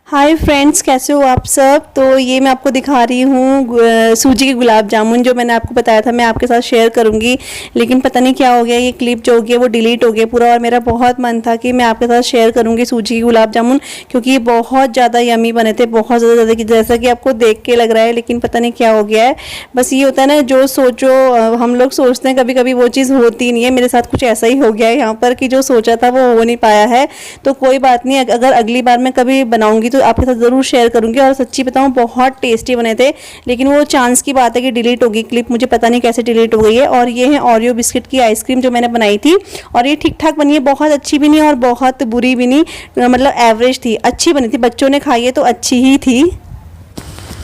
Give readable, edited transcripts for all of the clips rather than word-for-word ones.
Hi friends, कैसे हो आप सब। तो ये मैं आपको दिखा रही हूँ सूजी के गुलाब जामुन, जो मैंने आपको बताया था मैं आपके साथ शेयर करूँगी। लेकिन पता नहीं क्या हो गया, ये क्लिप जो हो गया वो डिलीट हो गया पूरा। और मेरा बहुत मन था कि मैं आपके साथ शेयर करूँगी सूजी के गुलाब जामुन, क्योंकि ये बहुत ज़्यादा यमी बने थे, बहुत ज़्यादा जैसा कि आपको देख के लग रहा है। लेकिन पता नहीं क्या हो गया है। बस ये होता है ना, जो सोचो हम लोग सोचते हैं कभी कभी वो चीज़ होती नहीं है। मेरे साथ कुछ ऐसा ही हो गया है यहाँ पर कि जो सोचा था वो हो नहीं पाया है। तो कोई बात नहीं, अगर अगली बार मैं कभी बनाऊंगी तो आपके साथ ज़रूर शेयर करूंगी। और सच्ची बताऊं, बहुत टेस्टी बने थे। लेकिन वो चांस की बात है कि डिलीट होगी क्लिप, मुझे पता नहीं कैसे डिलीट हो गई है। और ये है ओरियो बिस्किट की आइसक्रीम जो मैंने बनाई थी, और ये ठीक ठाक बनी है, बहुत अच्छी भी नहीं और बहुत बुरी भी नहीं, मतलब एवरेज थी, अच्छी बनी थी। बच्चों ने खाई है तो अच्छी ही थी।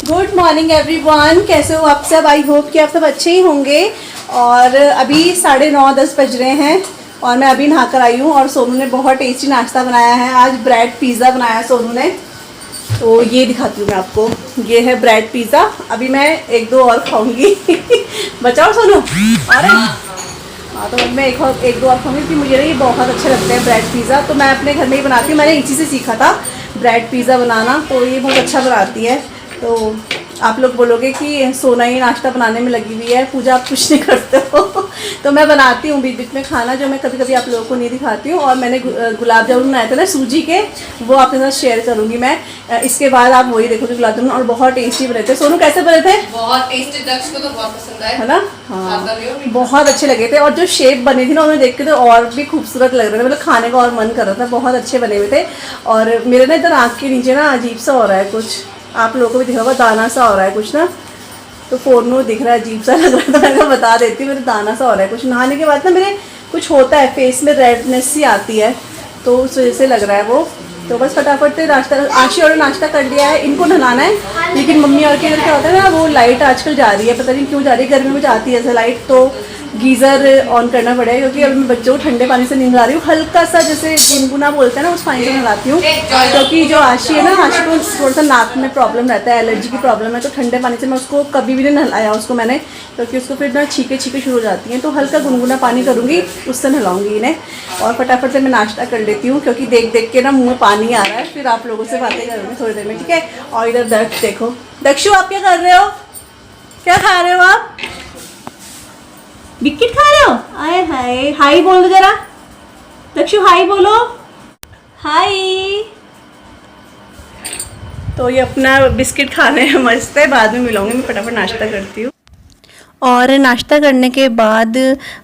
गुड मॉर्निंग एवरीवन, कैसे हो आप सब। आई होप कि आप सब अच्छे ही होंगे। और अभी 9:30-10 बज रहे हैं और मैं अभी नहाकर आई हूँ। और सोनू ने बहुत टेस्टी नाश्ता बनाया है, आज ब्रेड पिज़्ज़ा बनाया है सोनू ने। तो ये दिखाती हूँ मैं आपको, ये है ब्रेड पिज़्ज़ा। अभी मैं 1-2 और खाऊंगी बचाओ सोनू। अरे हाँ, तो मैं एक दो और खाऊंगी, क्योंकि मुझे ना ये बहुत अच्छे लगते हैं ब्रेड पिज़्ज़ा। तो मैं अपने घर में ही बनाती हूँ, मैंने इसी से सीखा था ब्रेड पिज़्ज़ा बनाना। तो ये बहुत अच्छा बनाती है। तो आप लोग बोलोगे कि सोना ही नाश्ता बनाने में लगी हुई है, पूजा आप कुछ नहीं करते हो तो मैं बनाती हूँ बीच बीच में खाना, जो मैं कभी कभी आप लोगों को नहीं दिखाती हूँ। और मैंने गुलाब जामुन बनाए थे ना सूजी के, वो आपके साथ शेयर करूँगी मैं। इसके बाद आप वही देखोगे गुलाब जामुन, और बहुत टेस्टी बने थे। सोनू कैसे बने थे। बहुत टेस्टी, दक्ष को तो बहुत पसंद आया है ना। हाँ, बहुत अच्छे लगे थे। और जो शेप बनी थी ना, उन्हें देख के तो और भी खूबसूरत लग रहे थे, मतलब खाने का और मन कर रहा था। बहुत अच्छे बने हुए थे। और मेरे ना इधर आँख के नीचे ना अजीब सा हो रहा है कुछ, आप लोगों को भी दिखा होगा, दाना सा हो रहा है कुछ ना। तो फ़ोन में दिख रहा है, अजीब सा लग रहा था, मैं बता देती हूँ। मेरे दाना सा हो रहा है कुछ, नहाने के बाद ना मेरे कुछ होता है फेस में, रेडनेस सी आती है, तो उस वजह से लग रहा है वो। तो बस फटाफट से नाश्ता, आशी और नाश्ता कर लिया है, इनको नहलाना है। लेकिन मम्मी और के इधर क्या होता है ना, वो लाइट आजकल जा रही है, पता नहीं क्यों जा रही है, गर्मी में जाती है ऐसे लाइट। तो गीज़र ऑन करना पड़ेगा, क्योंकि अभी मैं बच्चों को ठंडे पानी से नहीं नहला रही हूँ, हल्का सा जैसे गुनगुना बोलते हैं ना, उस पानी से नहलाती हूँ। क्योंकि जो आशी है ना, आशी को थोड़ा सा नाक में प्रॉब्लम रहता है, एलर्जी की प्रॉब्लम है। तो ठंडे पानी से मैं उसको कभी भी नहीं नहलाया उसको मैंने, क्योंकि उसको फिर ना छीके शुरू हो जाती हैं। तो हल्का गुनगुना पानी करूँगी, उससे नहलाऊँगी इन्हें। और फटाफट से मैं नाश्ता कर लेती हूँ, क्योंकि देख देख के ना मुँह में पानी आ रहा है। फिर आप लोगों से बातें करूँगी थोड़ी देर में, ठीक है। और इधर दक्ष देखो, दक्षु आप क्या कर रहे हो, क्या खा रहे हो आप, बिस्किट खा रहे हो। आए हाय, हाय बोल दो जरा, दक्षु हाय बोलो, हाय। तो ये अपना बिस्किट खा रहे हैं, मस्त है। बाद में मिलाऊंगी, मैं फटाफट नाश्ता करती हूँ। और नाश्ता करने के बाद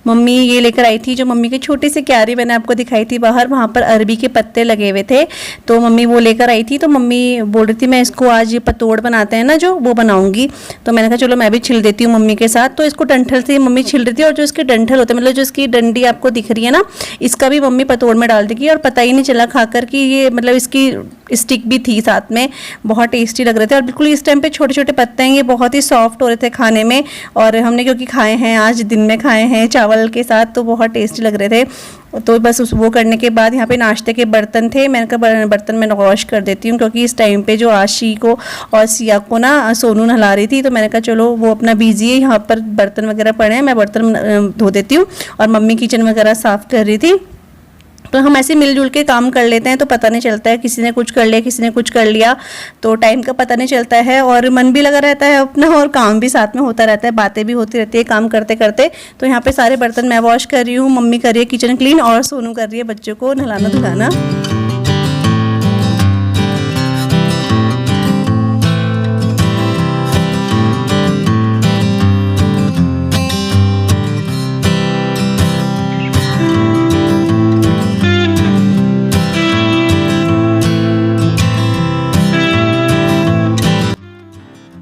मम्मी ये लेकर आई थी, जो मम्मी की छोटी सी क्यारी मैंने आपको दिखाई थी बाहर, वहाँ पर अरबी के पत्ते लगे हुए थे। तो मम्मी वो लेकर आई थी। तो मम्मी बोल रही थी मैं इसको आज ये पतोड़ बनाते हैं ना जो, वो बनाऊंगी। तो मैंने कहा चलो मैं भी छिल देती हूँ मम्मी के साथ। तो इसको डंठल से मम्मी छिल रही थी, और जो इसके डंठल होते हैं, मतलब जो इसकी डंडी आपको दिख रही है ना, इसका भी मम्मी पतोड़ में डाल देगी। और पता ही नहीं चला खाकर कि ये मतलब इसकी स्टिक भी थी साथ में, बहुत टेस्टी लग रहे थे। और बिल्कुल इस टाइम पे छोटे छोटे पत्ते हैं, ये बहुत ही सॉफ्ट हो रहे थे खाने में। और हमने क्योंकि खाए हैं, आज दिन में खाए हैं चावल के साथ, तो बहुत टेस्टी लग रहे थे। तो बस वो करने के बाद यहाँ पे नाश्ते के बर्तन थे, मैंने कहा बर्तन मैं वॉश कर देती हूँ, क्योंकि इस टाइम पे जो आशी को और सिया को ना सोनू नहला रही थी। तो मैंने कहा चलो वो अपना बिजी है, यहाँ पर बर्तन वगैरह पड़े हैं, मैं बर्तन धो देती हूँ। और मम्मी किचन वगैरह साफ़ कर रही थी। तो हम ऐसे मिलजुल के काम कर लेते हैं, तो पता नहीं चलता है, किसी ने कुछ कर लिया किसी ने कुछ कर लिया, तो टाइम का पता नहीं चलता है। और मन भी लगा रहता है अपना, और काम भी साथ में होता रहता है, बातें भी होती रहती है काम करते करते। तो यहाँ पे सारे बर्तन मैं वॉश कर रही हूँ, मम्मी कर रही है किचन क्लीन, और सोनू कर रही है बच्चों को नहलाना धुलाना।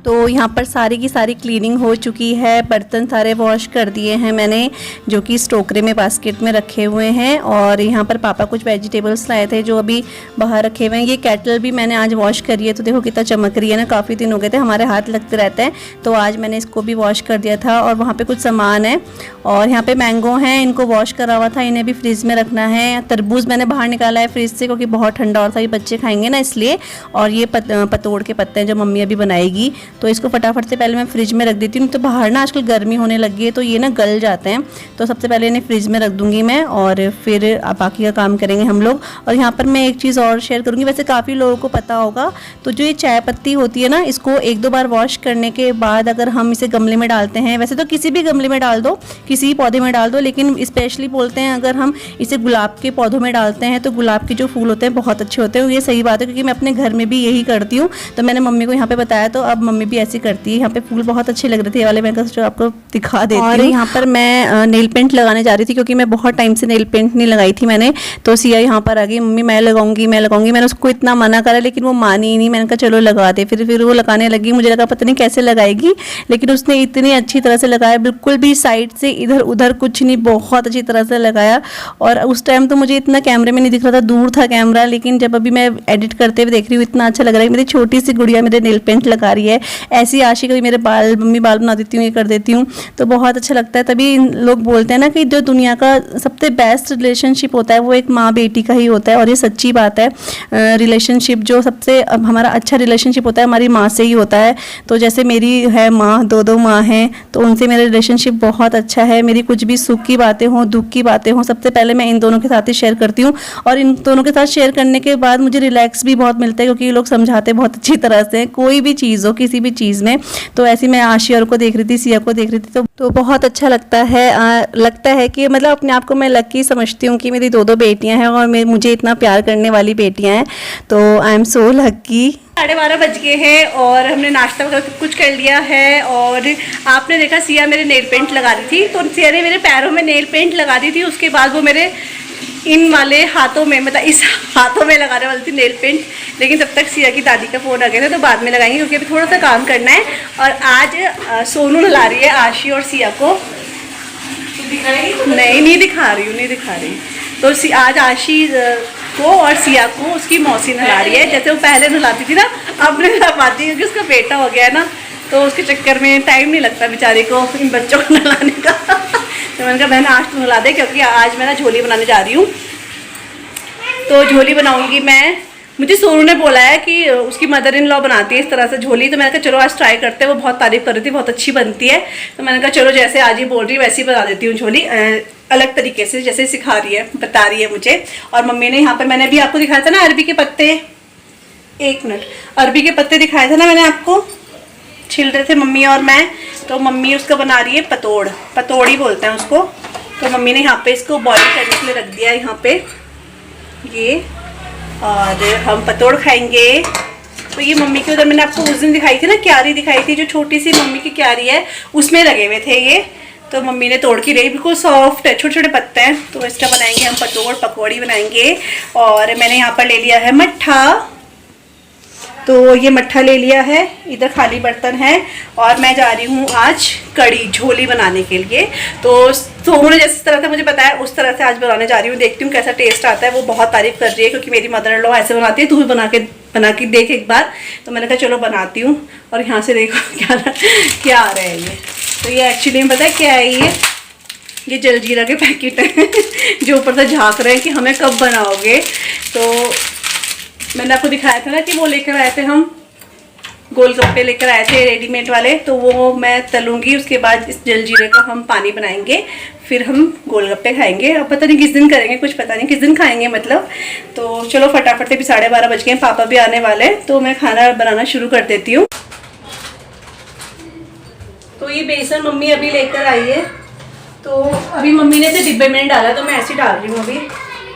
तो यहाँ पर सारी की सारी क्लीनिंग हो चुकी है, बर्तन सारे वॉश कर दिए हैं मैंने, जो कि इस टोकरे में बास्केट में रखे हुए हैं। और यहाँ पर पापा कुछ वेजिटेबल्स लाए थे जो अभी बाहर रखे हुए हैं। ये केटल भी मैंने आज वॉश करी है, तो देखो कितना चमक रही है ना, काफ़ी दिन हो गए थे, हमारे हाथ लगते रहते हैं। तो आज मैंने इसको भी वॉश कर दिया था। और वहाँ पर कुछ सामान है, और यहाँ पर मैंगो हैं, इनको वॉश करा हुआ था, इन्हें भी फ्रिज में रखना है। तरबूज मैंने बाहर निकाला है फ्रिज से, क्योंकि बहुत ठंडा और था, ये बच्चे खाएंगे ना इसलिए। और ये पतोड़ के पत्ते हैं जो मम्मी अभी बनाएगी, तो इसको फटाफट से पहले मैं फ्रिज में रख देती हूँ। तो बाहर ना आजकल गर्मी होने लगी है तो ये ना गल जाते हैं, तो सबसे पहले इन्हें फ्रिज में रख दूँगी मैं और फिर बाकी का काम करेंगे हम लोग। और यहाँ पर मैं एक चीज़ और शेयर करूँगी, वैसे काफ़ी लोगों को पता होगा, तो जो ये चाय पत्ती होती है ना, इसको 1-2 बार वॉश करने के बाद अगर हम इसे गमले में डालते हैं, वैसे तो किसी भी गमले में डाल दो, किसी भी पौधे में डाल दो, लेकिन स्पेशली बोलते हैं अगर हम इसे गुलाब के पौधों में डालते हैं तो गुलाब के जो फूल होते हैं बहुत अच्छे होते हैं। ये सही बात है क्योंकि मैं अपने घर में भी यही करती हूँ, तो मैंने मम्मी को यहाँ पे बताया तो अब मम्मी भी ऐसी करती है। यहाँ पे फूल बहुत अच्छे लग रहे थे, ये वाले मैं जो आपको दिखा देती हूँ। और यहाँ पर मैं नेल पेंट लगाने जा रही थी क्योंकि मैं बहुत टाइम से नेल पेंट नहीं लगाई थी मैंने, तो सिया यहाँ पर आ गई, मम्मी मैं लगाऊंगी मैं लगाऊंगी। मैंने उसको इतना मना करा लेकिन वो मानी ही नहीं, मैंने कहा चलो लगा दे। फिर वो लगाने लगी, मुझे लगा पता नहीं कैसे लगाएगी, लेकिन उसने इतनी अच्छी तरह से लगाया, बिल्कुल भी साइड से इधर उधर कुछ नहीं, बहुत अच्छी तरह से लगाया। और उस टाइम तो मुझे इतना कैमरे में नहीं दिख रहा था, दूर था कैमरा, लेकिन जब अभी मैं एडिट करते हुए देख रही हूँ इतना अच्छा लग रहा है। मेरी छोटी सी गुड़िया मेरे नेल पेंट लगा रही है, ऐसी आशी कभी मेरे बाल मम्मी बाल बना देती हूँ, ये कर देती हूँ, तो बहुत अच्छा लगता है। तभी लोग बोलते हैं ना कि जो दुनिया का सबसे बेस्ट रिलेशनशिप होता है वो एक माँ बेटी का ही होता है, और ये सच्ची बात है। रिलेशनशिप जो सबसे हमारा अच्छा रिलेशनशिप होता है हमारी माँ से ही होता है। तो जैसे मेरी है माँ, दो माँ हैं, तो उनसे मेरा रिलेशनशिप बहुत अच्छा है। मेरी कुछ भी सुख की बातें हों, दुख की बातें हों, सबसे पहले मैं इन दोनों के साथ ही शेयर करती हूँ। और इन दोनों के साथ शेयर करने के बाद मुझे रिलैक्स भी बहुत मिलता है क्योंकि ये लोग समझाते बहुत अच्छी तरह से, कोई भी चीज़ हो, किसी भी चीज़ में। तो ऐसे मैं आशी और को देख रही थी, सिया को देख रही थी, तो बहुत अच्छा लगता है कि मतलब अपने आप को मैं लकी समझती हूँ कि मेरी 2 बेटियाँ हैं और मुझे इतना प्यार करने वाली बेटियाँ हैं, तो आई एम सो लकी। 12:30 बज गए हैं और हमने नाश्ता वगैरह कुछ कर लिया है। और आपने देखा सिया मेरे नेल पेंट लगा रही थी, तो सिया ने मेरे पैरों में नेल पेंट लगा दी थी, उसके बाद वो मेरे इन वाले हाथों में, मतलब इस हाथों में लगाने वाली थी नेल पेंट, लेकिन तब तक सिया की दादी का फ़ोन आ गया था, तो बाद में लगाएंगे क्योंकि अभी थोड़ा सा काम करना है। और आज सोनू नला रही है आशी और सिया को, नहीं दिखा रही। तो आज आशी को और सिया को उसकी मौसी नला रही है, जैसे वो पहले नलाती थी ना, अब नहीं नला पाती क्योंकि उसका बेटा हो गया है ना, तो उसके चक्कर में टाइम नहीं लगता बेचारे को इन बच्चों को नलाने का। तो मैंने कहा बहन आज तो नला दे, क्योंकि आज मैं ना झोली बनाने जा रही हूँ, तो झोली बनाऊँगी मैं। मुझे सोनू ने बोला है कि उसकी मदर इन लॉ बनाती है इस तरह से झोली, तो मैंने कहा चलो आज ट्राई करते हैं। वो बहुत तारीफ़ कर रही थी, बहुत अच्छी बनती है, तो मैंने कहा चलो जैसे आज ही बोल रही वैसे ही बना देती हूँ झोली, अलग तरीके से जैसे सिखा रही है, बता रही है मुझे। और मम्मी ने यहाँ पर, मैंने अभी आपको दिखाया था ना अरबी के पत्ते, 1 मिनट, अरबी के पत्ते दिखाए थे ना मैंने आपको, छिल रहे थे मम्मी और मैं, तो मम्मी उसका बना रही है पतोड़ी बोलते हैं उसको। तो मम्मी ने यहाँ पे इसको बॉईल करने के लिए रख दिया है यहाँ पे ये, और हम पतोड़ खाएंगे। तो ये मम्मी की उधर मैंने आपको उस दिन दिखाई थी ना, क्यारी दिखाई थी, जो छोटी सी मम्मी की क्यारी है उसमें लगे हुए थे ये, तो मम्मी ने तोड़ के रही, बिल्कुल सॉफ्ट है, छोटे छोटे पत्ते हैं। तो इसका बनाएंगे हम पकौड़ी बनाएंगे। और मैंने यहाँ पर ले लिया है मट्ठा, तो ये मट्ठा ले लिया है, इधर खाली बर्तन है। और मैं जा रही हूँ आज कड़ी झोली बनाने के लिए। तो सोनू ने जिस तरह से मुझे बताया उस तरह से आज बनाने जा रही हूँ, देखती हूँ कैसा टेस्ट आता है। वो बहुत तारीफ़ कर रही है क्योंकि मेरी मदर इन लॉ ऐसे बनाती है, तू भी बना के देख एक बार। तो मैंने कहा चलो बनाती हूँ। और यहाँ से देखो क्या आ रहा है ये, तो ये एक्चुअली में पता है क्या है, ये जलजीरा के पैकेट हैं जो ऊपर से झाँक रहे हैं कि हमें कब बनाओगे। तो मैंने आपको दिखाया था ना कि वो लेकर आए थे, हम गोलगप्पे लेकर आए थे रेडीमेड वाले, तो वो मैं तलूँगी, उसके बाद इस जलजीरे का हम पानी बनाएंगे, फिर हम गोलगप्पे खाएंगे। अब पता नहीं किस दिन करेंगे, कुछ पता नहीं किस दिन खाएंगे मतलब। तो चलो फटाफट से, भी 12:30 बज गए, पापा भी आने वाले हैं, तो मैं खाना बनाना शुरू कर देती हूँ। तो ये बेसन मम्मी अभी लेकर आई है, तो अभी मम्मी ने इसे डिब्बे में नहीं डाला, तो मैं ऐसे डाल रही हूँ अभी।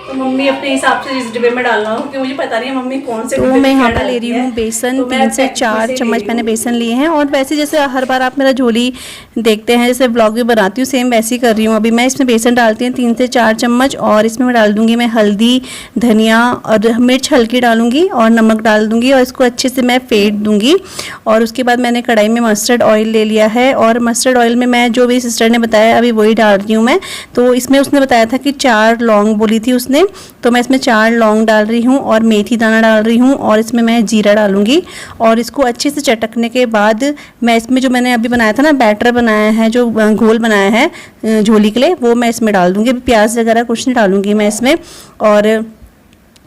तो मम्मी अपने हिसाब से इस डिब्बे में डालना हो, क्योंकि मुझे पता नहीं है मम्मी कौन से। तो मैं यहाँ पर ले रही हूँ बेसन, तो 3 से 4 चम्मच मैंने बेसन लिए हैं। और वैसे जैसे हर बार आप मेरा झोली देखते हैं, जैसे ब्लॉग भी बनाती हूँ, सेम वैसे ही कर रही हूँ। अभी मैं इसमें बेसन डालती हूँ 3 से 4 चम्मच, और इसमें मैं डाल दूँगी मैं हल्दी, धनिया और मिर्च हल्की डालूँगी, और नमक डाल दूँगी, और इसको अच्छे से मैं फेंट दूँगी। और उसके बाद मैंने कढ़ाई में मस्टर्ड ऑयल ले लिया है, और मस्टर्ड ऑयल में मैं जो भी सिस्टर ने बताया अभी वही डाल रही हूँ मैं। तो इसमें उसने बताया था कि 4 लौंग बोली थी उसने, तो मैं इसमें 4 लौंग डाल रही हूँ, और मेथी दाना डाल रही हूँ, और इसमें मैं जीरा डालूँगी। और इसको अच्छे से चटकने के बाद मैं इसमें जो मैंने अभी बनाया था ना, बैटर बनाया है, जो घोल बनाया है झोली के लिए, वो मैं इसमें डाल दूँगी। अभी प्याज वगैरह कुछ नहीं डालूँगी मैं इसमें। और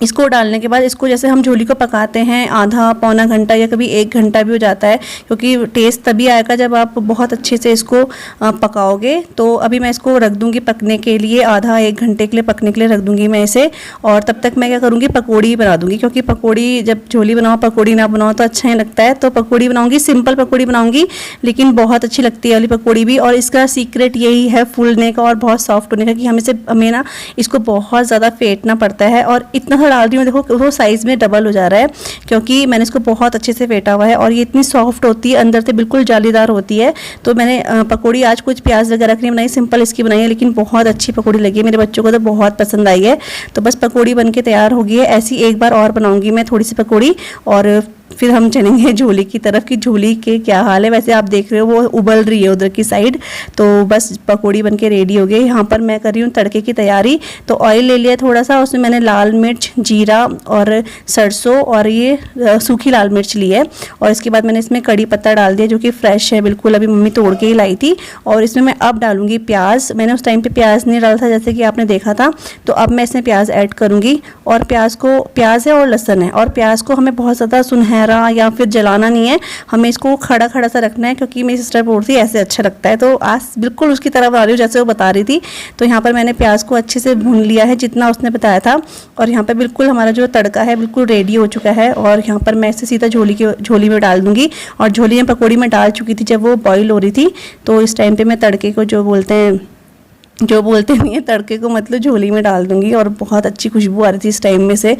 इसको डालने के बाद इसको जैसे हम झोली को पकाते हैं आधा पौना घंटा या कभी 1 घंटा भी हो जाता है, क्योंकि टेस्ट तभी आएगा जब आप बहुत अच्छे से इसको पकाओगे। तो अभी मैं इसको रख दूँगी पकने के लिए, आधा 1 घंटे के लिए पकने के लिए रख दूँगी मैं इसे। और तब तक मैं क्या करूँगी, पकौड़ी बना दूँगी, क्योंकि पकौड़ी जब झोली बनाओ पकौड़ी ना बनाओ तो अच्छा नहीं लगता है। तो पकौड़ी बनाऊँगी, सिंपल पकौड़ी बनाऊँगी, लेकिन बहुत अच्छी लगती है वाली पकौड़ी भी। और इसका सीक्रेट यही है फूलने का और बहुत सॉफ्ट होने का, कि हमें ना इसको बहुत ज़्यादा फेंटना पड़ता है। और इतना डाल रही हूँ, देखो वो साइज़ में डबल हो जा रहा है, क्योंकि मैंने इसको बहुत अच्छे से फेंटा हुआ है। और ये इतनी सॉफ्ट होती है, अंदर से बिल्कुल जालीदार होती है। तो मैंने पकौड़ी आज कुछ प्याज वगैरह की नहीं बनाई, सिंपल इसकी बनाई है, लेकिन बहुत अच्छी पकौड़ी लगी है, मेरे बच्चों को तो बहुत पसंद आई है। तो बस पकौड़ी बन के तैयार हो गई है। ऐसी एक बार और बनाऊँगी मैं थोड़ी सी पकौड़ी, और फिर हम चलेंगे झोली की तरफ कि झोली के क्या हाल है। वैसे आप देख रहे हो वो उबल रही है उधर की साइड। तो बस पकौड़ी बनके रेडी हो गई। यहाँ पर मैं कर रही हूँ तड़के की तैयारी। तो ऑयल ले लिया थोड़ा सा, उसमें मैंने लाल मिर्च, जीरा और सरसों और ये सूखी लाल मिर्च ली है। और इसके बाद मैंने इसमें कड़ी पत्ता डाल दिया, जो कि फ्रेश है बिल्कुल, अभी मम्मी तोड़ के ही लाई थी। और इसमें मैं अब डालूंगी प्याज। मैंने उस टाइम पर प्याज नहीं डाला था जैसे कि आपने देखा था, तो अब मैं इसमें प्याज ऐड करूँगी। और प्याज है और लहसुन है, और प्याज को हमें बहुत ज़्यादा सुनहरा या फिर जलाना नहीं है, हमें इसको खड़ा खड़ा सा रखना है, क्योंकि मेरी सिस्टर बोलती है ऐसे अच्छा लगता है। तो आज बिल्कुल उसकी तरह बना रही हूँ जैसे वो बता रही थी। तो यहाँ पर मैंने प्याज को अच्छे से भून लिया है जितना उसने बताया था। और यहाँ पर बिल्कुल हमारा जो तड़का है बिल्कुल रेडी हो चुका है। और यहाँ पर मैं इसे सीधा झोली में डाल दूँगी। और झोली में पकौड़ी में डाल चुकी थी जब वो बॉईल हो रही थी। तो इस टाइम पर मैं तड़के को जो बोलते नहीं है तड़के को, मतलब झोली में डाल दूंगी। और बहुत अच्छी खुशबू आ रही थी इस टाइम में से,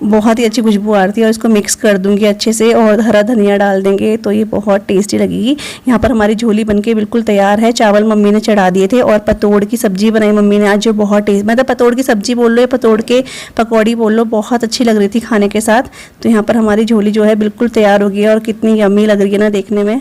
बहुत ही अच्छी खुशबू आ रही थी। और इसको मिक्स कर दूंगी अच्छे से, और हरा धनिया डाल देंगे तो ये बहुत टेस्टी लगेगी। यहाँ पर हमारी झोली बनके बिल्कुल तैयार है। चावल मम्मी ने चढ़ा दिए थे, और पतोड़ की सब्जी बनाई मम्मी ने आज, जो बहुत टेस्ट, मतलब पतोड़ की सब्जी बोल लो या पतोड़ के पकौड़ी बोल लो, बहुत अच्छी लग रही थी खाने के साथ। तो यहाँ पर हमारी झोली जो है बिल्कुल तैयार हो गई है, और कितनी यम्मी लग रही है ना देखने में।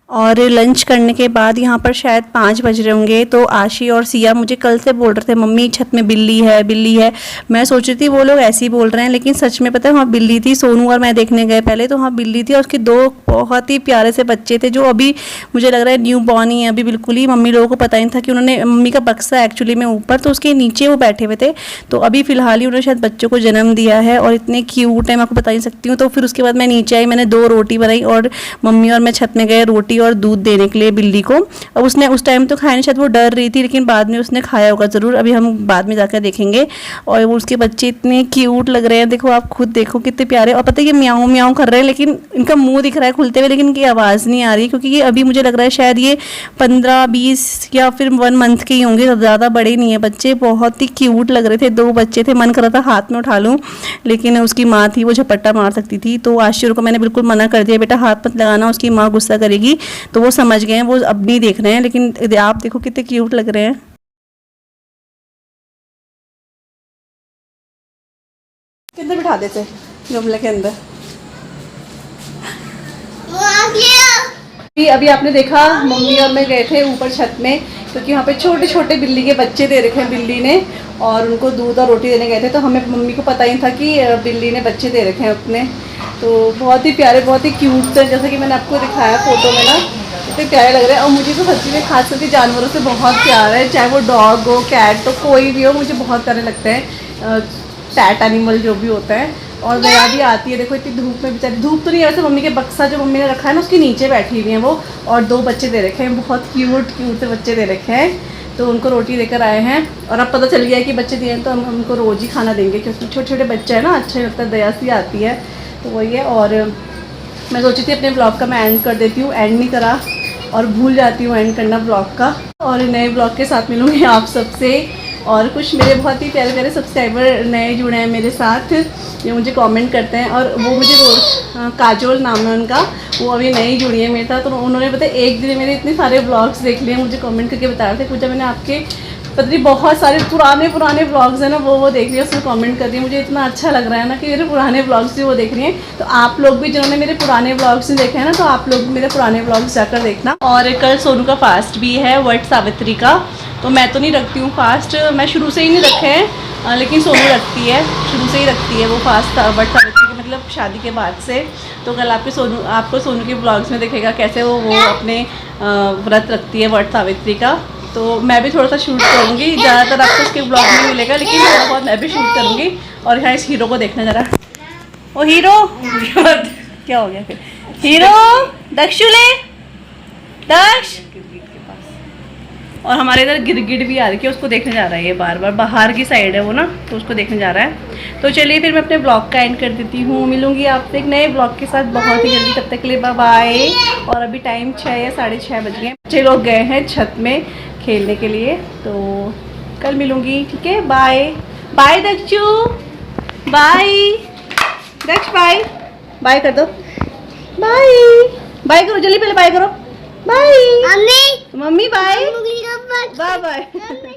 और लंच करने के बाद यहाँ पर शायद 5 बज रहे होंगे। तो आशी और सिया मुझे कल से बोल रहे थे मम्मी छत में बिल्ली है बिल्ली है। मैं सोच रही थी वो लोग ऐसे ही बोल रहे हैं, लेकिन सच में पता है वहाँ बिल्ली थी। सोनू और मैं देखने गए पहले, तो वहाँ बिल्ली थी, और उसके 2 बहुत ही प्यारे से बच्चे थे, जो अभी मुझे लग रहा है न्यू बॉर्न ही है अभी बिल्कुल ही। मम्मी लोगों को पता नहीं था कि उन्होंने, मम्मी का बक्सा एक्चुअली में ऊपर, तो उसके नीचे वो बैठे हुए थे। तो अभी फ़िलहाल ही उन्होंने शायद बच्चों को जन्म दिया है, और इतने क्यूट है मैं आपको बता नहीं सकती हूँ। तो फिर उसके बाद मैं नीचे आई, मैंने 2 रोटी बनाई, और मम्मी और मैं छत में गए रोटी और दूध देने लिए बिल्ली को। अब उसने उस टाइम तो खाया नहीं, शायद वो डर रही थी, लेकिन बाद में उसने खाया होगा ज़रूर। अभी हम बाद में जाकर देखेंगे। और वो उसके बच्चे इतने क्यूट लग रहे हैं, देखो आप खुद देखो कितने प्यारे। और पता है ये म्याऊं म्याऊं कर रहे हैं, लेकिन इनका मुंह दिख रहा है खुलते हुए, लेकिन इनकी आवाज़ नहीं आ रही, क्योंकि ये अभी मुझे लग रहा है शायद ये 15-20 या फिर 1 मंथ के ही होंगे, ज़्यादा बड़े नहीं है बच्चे। बहुत ही क्यूट लग रहे थे, 2 बच्चे थे, मन कर रहा था हाथ में उठा लूँ, लेकिन उसकी माँ थी वो झपट्टा मार सकती थी। तो आश्चर्य को मैंने बिल्कुल मना कर दिया, बेटा हाथ मत लगाना, उसकी माँ गुस्सा करेगी। तो वो समझ गए हैं, वो अब नहीं देख रहे हैं, लेकिन आप देखो कितने क्यूट लग रहे हैं। किधर बिठा देते गमले के अंदर। अभी आपने देखा मम्मी और मैं गए थे ऊपर छत में, क्योंकि वहाँ पे छोटे छोटे बिल्ली के बच्चे दे रखे हैं बिल्ली ने, और उनको दूध और रोटी देने गए थे। तो हमें मम्मी को पता ही था कि बिल्ली ने बच्चे दे रखे हैं अपने। तो बहुत ही प्यारे, बहुत ही क्यूट थे, जैसे कि मैंने आपको दिखाया फोटो में ना, इतने प्यारे लग रहे हैं। और मुझे तो सच्ची में खास करके जानवरों से बहुत प्यार है, चाहे वो डॉग हो, कैट हो, कोई भी हो, मुझे बहुत प्यारे लगते हैं पैट एनिमल जो भी होता है। और दया भी आती है, देखो इतनी धूप में, बेचारी धूप तो नहीं है वैसे, मम्मी के बक्सा जो मम्मी ने रखा है ना उसके नीचे बैठी हुई हैं वो, और 2 बच्चे दे रखे हैं, बहुत क्यूट से बच्चे दे रखे हैं। तो उनको रोटी देकर आए हैं, और अब पता चल गया है कि बच्चे दिए हैं, तो हम उनको रोज़ ही खाना देंगे, क्योंकि छोटे छोटे बच्चे हैं ना, अच्छा लगता है, दया सी आती है। तो वही है। और मैं सोची थी अपने ब्लॉग का मैं एंड कर देती हूँ, एंड नहीं करा, और भूल जाती हूँ एंड करना ब्लॉग का। और नए ब्लॉग के साथ मिलूँगी आप सबसे। और कुछ मेरे बहुत ही प्यारे प्यारे सब्सक्राइबर नए जुड़े हैं मेरे साथ, जो मुझे कमेंट करते हैं। और वो मुझे काजोल नाम है उनका, वो अभी नई जुड़ी है मेरे साथ। तो उन्होंने पता एक दिन मेरे इतने सारे ब्लॉग्स देख लिए, मुझे कमेंट करके बता रहे थे, पूछा मैंने आपके पता नहीं बहुत सारे पुराने ब्लॉग्स हैं ना, वो देख रही है, उसमें कमेंट कर रही है। मुझे इतना अच्छा लग रहा है ना कि मेरे पुराने ब्लॉग्स भी वो देख रही हैं। तो आप लोग भी जिन्होंने मेरे पुराने ब्लॉग्स नहीं देखे हैं ना, तो आप लोग भी मेरे पुराने ब्लॉग्स जाकर देखना। और कल सोनू का फास्ट भी है, वट सावित्री का। तो मैं तो नहीं रखती हूँ फास्ट, मैं शुरू से ही नहीं रखे हैं, लेकिन सोनू रखती है, शुरू से ही रखती है वो फास्ट वट सावित्री के, मतलब शादी के बाद से। तो कल आपको सोनू के ब्लॉग्स में देखेगा कैसे वो अपने व्रत रखती है वट सावित्री का। तो मैं भी थोड़ा सा शूट करूँगी, ज़्यादातर आपको उसके ब्लॉग में मिलेगा, लेकिन थोड़ा बहुत मैं भी शूट करूँगी। और यहाँ इस हीरो को देखना जरा। ओ हीरो क्या हो गया फिर? हीरो दक्षुले दक्ष। और हमारे इधर गिरगिट भी आ रही है, उसको देखने जा रहा है ये बार बार, बाहर की साइड है वो ना, तो उसको देखने जा रहा है। तो चलिए फिर मैं अपने ब्लॉग का एंड कर देती हूँ, मिलूंगी आपसे एक नए ब्लॉग के साथ बहुत ही जल्दी। तब तक के लिए बाय बाय। और अभी टाइम 6 या 6:30 बज गए। बच्चे लोग गए हैं छत में खेलने के लिए, तो कल मिलूंगी, ठीक है। Bye bye Dakshu, bye Daksh, bye bye कर दो, बाय बाय करो जल्दी, पहले बाय करो, bye mummy, mummy bye, bye bye.